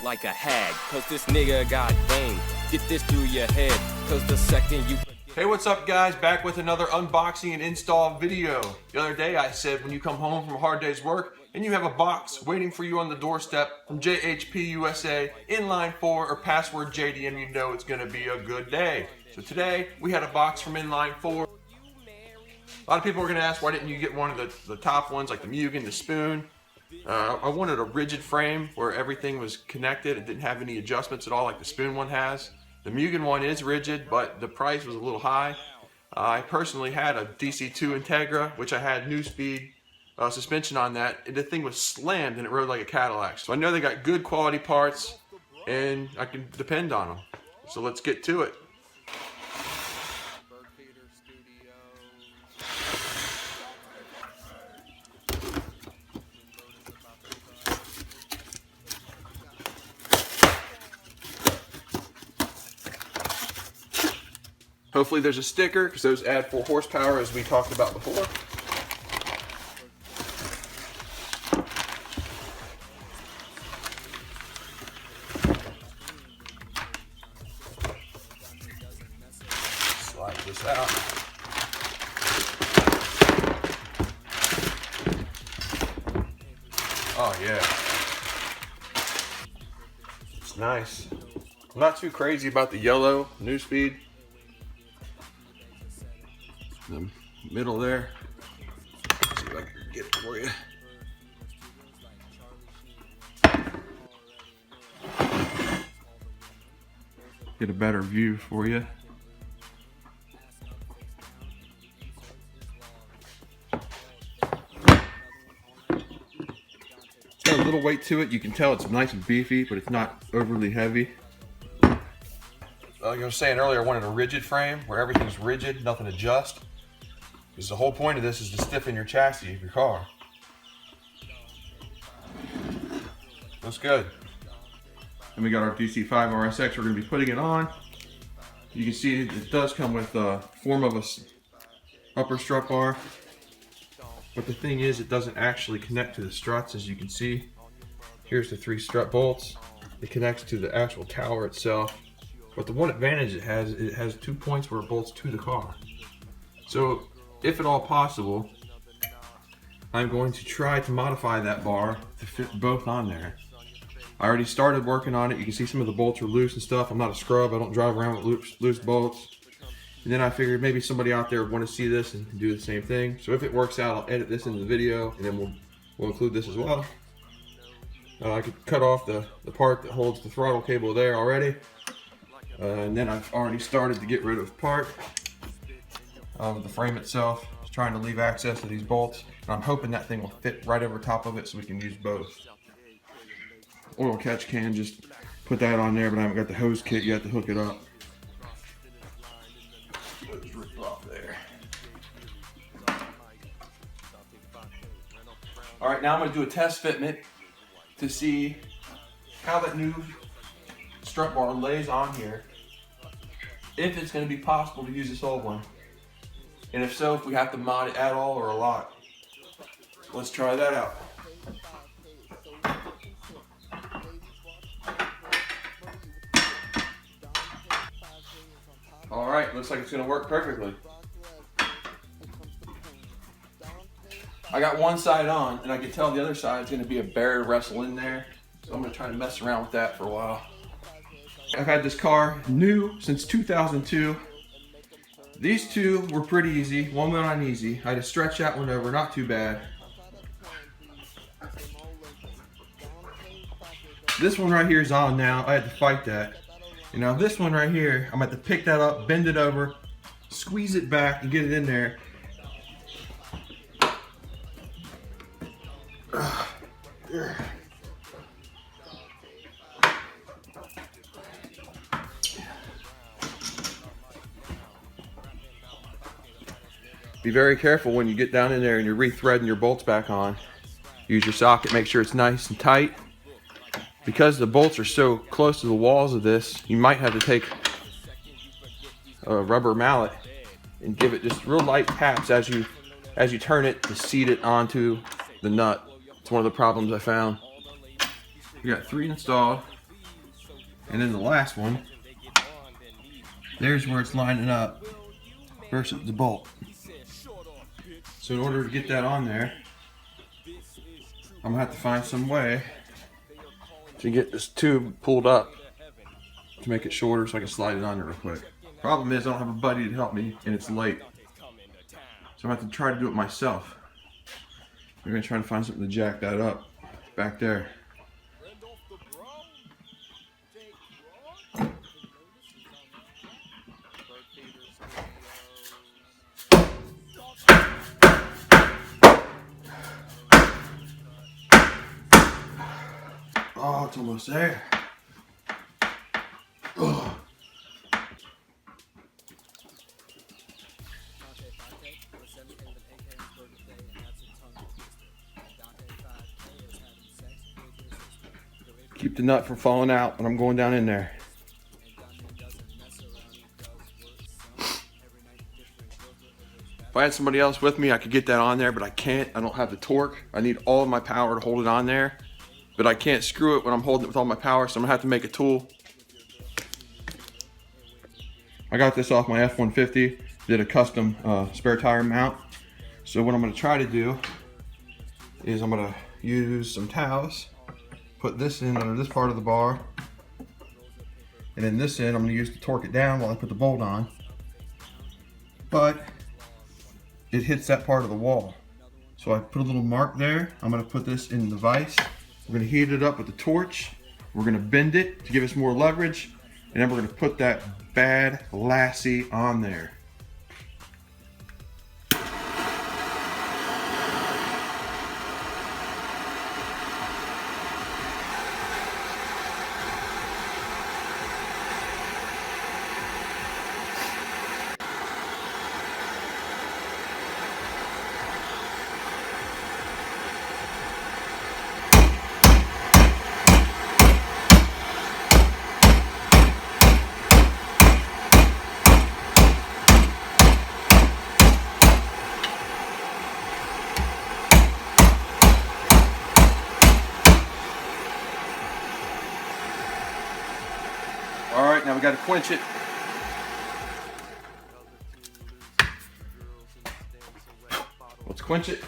like a hag, cause this nigga got game. Get this through your head, cause the second you... Hey, what's up guys? Back with another unboxing and install video. The other day I said when you come home from a hard day's work and you have a box waiting for you on the doorstep from JHP USA, Inline 4 or password JDM, you know it's gonna be a good day. So today we had a box from Inline 4. A lot of people are gonna ask, why didn't you get one of the top ones like the Mugen, the Spoon? I wanted a rigid frame where everything was connected. It didn't have any adjustments at all like the Spoon one has. The Mugen one is rigid, but the price was a little high. I personally had a DC2 Integra, which I had Neuspeed suspension on that, and the thing was slammed and it rode like a Cadillac. So I know they got good quality parts and I can depend on them. So let's get to it. Hopefully there's a sticker, because those add 4 horsepower as we talked about before. Slide this out. Oh yeah. It's nice. I'm not too crazy about the yellow Neuspeed. The middle there. Let's see if I can get it for you. Get a better view for you. It's got a little weight to it. You can tell it's nice and beefy, but it's not overly heavy. Like I was saying earlier, I wanted a rigid frame where everything's rigid, nothing adjusts. Because the whole point of this is to stiffen your chassis of your car. Looks good. And we got our DC5 RSX. We're going to be putting it on. You can see it does come with a form of a upper strut bar. But the thing is, it doesn't actually connect to the struts, as you can see. Here's the 3 strut bolts. It connects to the actual tower itself. But the one advantage it has 2 points where it bolts to the car. So, if at all possible, I'm going to try to modify that bar to fit both on there. I already started working on it. You can see some of the bolts are loose and stuff. I'm not a scrub. I don't drive around with loose bolts. And then I figured maybe somebody out there would want to see this and do the same thing. So if it works out, I'll edit this into the video, and then we'll include this as well. I could cut off the part that holds the throttle cable there already. And then I've already started to get rid of part of the frame itself. Just trying to leave access to these bolts. And I'm hoping that thing will fit right over top of it so we can use both. Oil catch can, just put that on there, but I haven't got the hose kit yet to hook it up. Just rip off there. Alright, now I'm going to do a test fitment to see how that new strut bar lays on here, if it's going to be possible to use this old one, and if so, if we have to mod it at all or a lot. Let's try that out. Alright, looks like it's going to work perfectly. I got one side on, and I can tell the other side is going to be a bear wrestle in there, so I'm going to try to mess around with that for a while. I've had this car new since 2002. These two were pretty easy. One went on easy. I had to stretch that one over, not too bad. This one right here is on now. I had to fight that. And now this one right here, I'm going to have to pick that up, bend it over, squeeze it back, and get it in there. Be very careful when you get down in there and you're rethreading your bolts back on. Use your socket, make sure it's nice and tight. Because the bolts are so close to the walls of this, you might have to take a rubber mallet and give it just real light taps as you turn it to seat it onto the nut. It's one of the problems I found. We got 3 installed. And then the last one, there's where it's lining up versus the bolt. So in order to get that on there, I'm gonna have to find some way to get this tube pulled up to make it shorter so I can slide it on there real quick. Problem is I don't have a buddy to help me and it's late. So I'm gonna have to try to do it myself. I'm gonna try to find something to jack that up back there. Oh, it's almost there. Oh. Keep the nut from falling out when I'm going down in there. If I had somebody else with me, I could get that on there, but I can't. I don't have the torque. I need all of my power to hold it on there, but I can't screw it when I'm holding it with all my power, so I'm gonna have to make a tool. I got this off my F-150, did a custom spare tire mount. So what I'm gonna try to do is I'm gonna use some towels, put this in under this part of the bar, and then this end I'm gonna use to torque it down while I put the bolt on. But it hits that part of the wall. So I put a little mark there. I'm gonna put this in the vise. We're gonna heat it up with a torch. We're gonna bend it to give us more leverage. And then we're gonna put that bad lassie on there. All right, now we got to quench it. Let's quench it.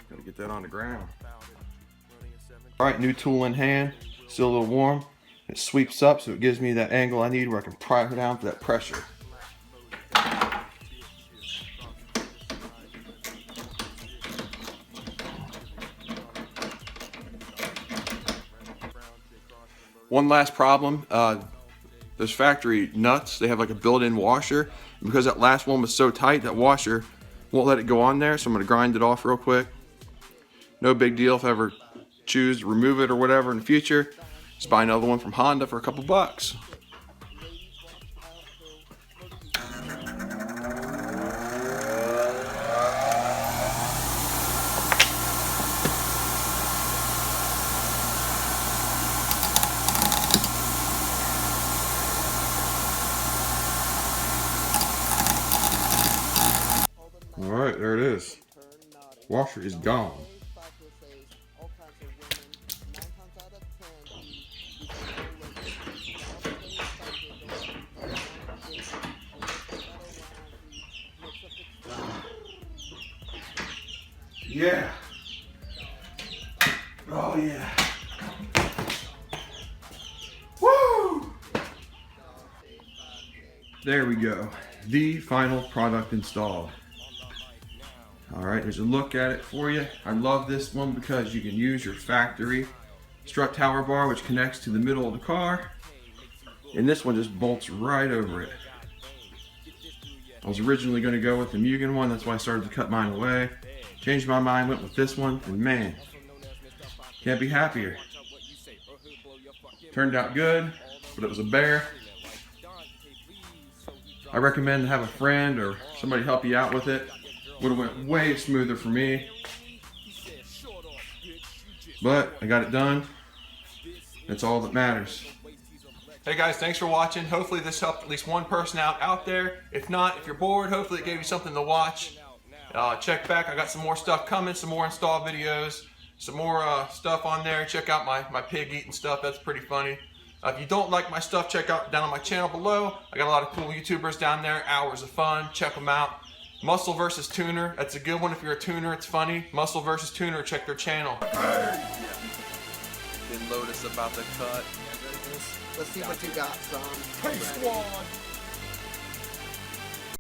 Gotta get that on the ground. All right, new tool in hand, still a little warm. It sweeps up so it gives me that angle I need where I can pry her down for that pressure. One last problem, those factory nuts, they have like a built-in washer. And because that last one was so tight, that washer won't let it go on there, so I'm gonna grind it off real quick. No big deal if I ever choose to remove it or whatever in the future. Just buy another one from Honda for a couple bucks. Alright, there it is. Washer is gone. Yeah. Oh yeah. Woo! There we go. The final product installed. Alright, there's a look at it for you. I love this one because you can use your factory strut tower bar, which connects to the middle of the car. And this one just bolts right over it. I was originally going to go with the Mugen one, that's why I started to cut mine away. Changed my mind, went with this one, and man, can't be happier. Turned out good, but it was a bear. I recommend to have a friend or somebody help you out with it. Would have went way smoother for me. But I got it done. That's all that matters. Hey guys, thanks for watching. Hopefully this helped at least one person out there. If not, if you're bored, hopefully it gave you something to watch. Check back, I got some more stuff coming, some more install videos, some more stuff on there. Check out my pig eating stuff, that's pretty funny. If you don't like my stuff, check out down on my channel below. I got a lot of cool YouTubers down there, hours of fun, check them out. Muscle versus Tuner, that's a good one if you're a tuner, it's funny. Muscle versus Tuner, check their channel. Then Lotus about to cut. Let's see what you got, son. Hey, squad!